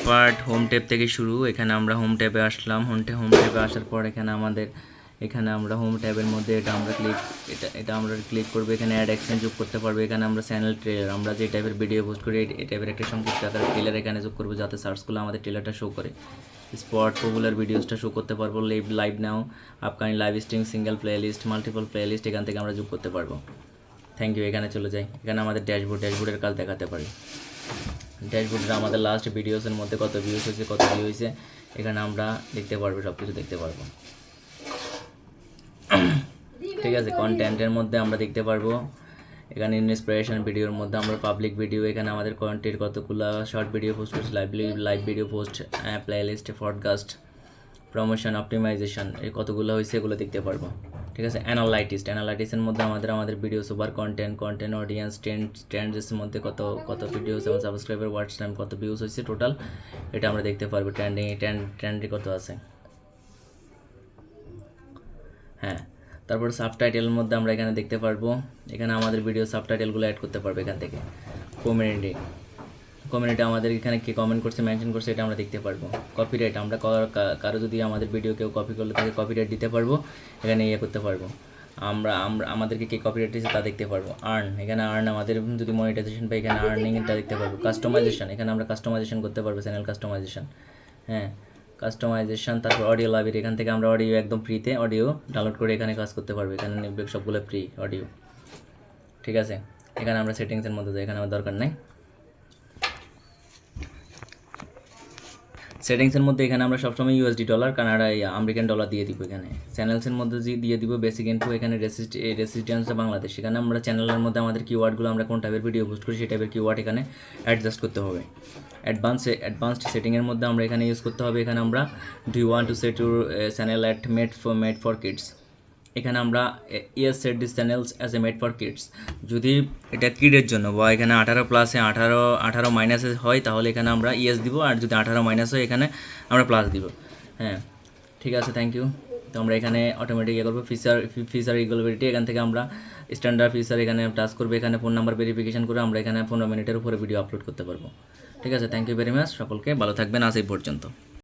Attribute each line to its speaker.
Speaker 1: Part home tab থেকে শুরু। এখানে আমরা হোম ট্যাবে আসলাম। হোম ট্যাবে আসার পর এখানে আমরা হোম ট্যাবের মধ্যে এটা আমরা ক্লিক করবো। এখানে অ্যাড অ্যাকশন যোগ করতে পারবো। এখানে আমরা চ্যানেল ট্রেলার, আমরা যে টাইপের ভিডিও পোস্ট করি এই টাইপের একটা সংক্ষিপ্ত আকারে ট্রেলার এখানে যোগ করবো, যাতে সার্চ করলে আমাদের ট্রেলারটা শো করে। স্পট পপুলার ভিডিওসটা শো করতে পারবো। Live now, upcoming live stream, single playlist, multiple playlist এখান থেকে আমরা যোগ করতে পারবো। Thank you. এখানে চলে যাই। এখানে আমাদের ড্যাশবোর্ডের কাজ দেখাতে পারি। ড্যাশবোর্ডে আমাদের লাস্ট ভিডিওসের মধ্যে কত ভিউজ হয়েছে, কত ভিউ হয়েছে এখানে আমরা দেখতে পারবো, সব কিছু দেখতে পারবো। ঠিক আছে, কন্টেন্টের মধ্যে আমরা দেখতে পারবো এখানে ইন্সপিরেশন ভিডিওর মধ্যে আমরা পাবলিক ভিডিও, এখানে আমাদের কন্টেন্ট কতগুলো শর্ট ভিডিও পোস্ট করছি, live video post, playlist, podcast, promotion, optimisation এই কতগুলো হয়েছে এগুলো দেখতে পারবো। ঠিক আছে, অ্যানালাইটিসের মধ্যে আমাদের ভিডিও সুপার কন্টেন্ট অডিয়েন্স ট্রেন্ডসের মধ্যে কত ভিডিওস এবং সাবস্ক্রাইবার, ওয়াচ টাইম, কত ভিউজ হয়েছে টোটাল এটা আমরা দেখতে পারবো। ট্রেন্ডে কত আছে। হ্যাঁ, তারপর সাবটাইটেলের মধ্যে আমরা এখানে দেখতে পারবো, এখানে আমাদের ভিডিও সাবটাইটেলগুলো অ্যাড করতে পারবো এখান থেকে। কমিউনিটি আমাদের এখানে কে কমেন্ট করছে, মেনশন করছে এটা আমরা দেখতে পারবো। কপিরাইট, আমরা কারো যদি আমাদের ভিডিও কেউ কপি করলে তাকে কপিরাইট দিতে পারবো, এখানে করতে পারবো। আমাদেরকে কে কপিরাইট দিচ্ছে তা দেখতে পারবো। এখানে আমাদের যদি মনিটাইজেশন পাই এখানে আর্নিংটা দেখতে পারবো। কাস্টমাইজেশন, এখানে আমরা কাস্টমাইজেশন করতে পারবো, চ্যানেল কাস্টমাইজেশন। হ্যাঁ, কাস্টমাইজেশন। তারপর অডিও লাইব্রেরি, এখান থেকে আমরা অডিও একদম ফ্রিতে অডিও ডাউনলোড করে এখানে কাজ করতে পারবো। এখানে সবগুলো ফ্রি অডিও। ঠিক আছে, এখানে আমরা সেটিংসের মধ্যে যাই, এখানে আমার দরকার নেই। সেটিংসের মধ্যে এখানে আমরা সবসময় USD dollar, Canada, American dollar দিয়ে দিব। এখানে চ্যানেলসের মধ্যে দিয়ে দিব বেসিক ইনফো, এখানে রেসিস্টেন্স বাংলাদেশ। এখানে আমরা চ্যানেলের মধ্যে আমাদের কিওয়ার্ডগুলো আমরা কোন টাইপের ভিডিও পোস্ট করি সেই টাইপের কিওয়ার্ড এখানে অ্যাডজাস্ট করতে হবে। অ্যাডভান্সড সেটিংয়ের মধ্যে আমরা এখানে ইউজ করতে হবে। এখানে আমরা do you want to set your channel at made for kids, এখানে আমরা yes set this channels as a made for kids. যদি এটা কিডের জন্য বা এখানে 18+ 18 - হয় তাহলে এখানে আমরা ইয়েস দিব, আর যদি 18- হয় এখানে আমরা প্লাস দিব। হ্যাঁ, ঠিক আছে, থ্যাংক ইউ। তো আমরা এখানে অটোমেটিক করবো ফিচার ইকুয়ালিটি, এখান থেকে আমরা স্ট্যান্ডার্ড ফিচার এখানে টাচ করবো। এখানে ফোন নাম্বার ভেরিফিকেশন করে আমরা এখানে 15 মিনিটের উপরে ভিডিও আপলোড করতে পারবো। ঠিক আছে, থ্যাংক ইউ ভেরি মাচ। সকলকে ভালো থাকবেন, আজ এই পর্যন্ত।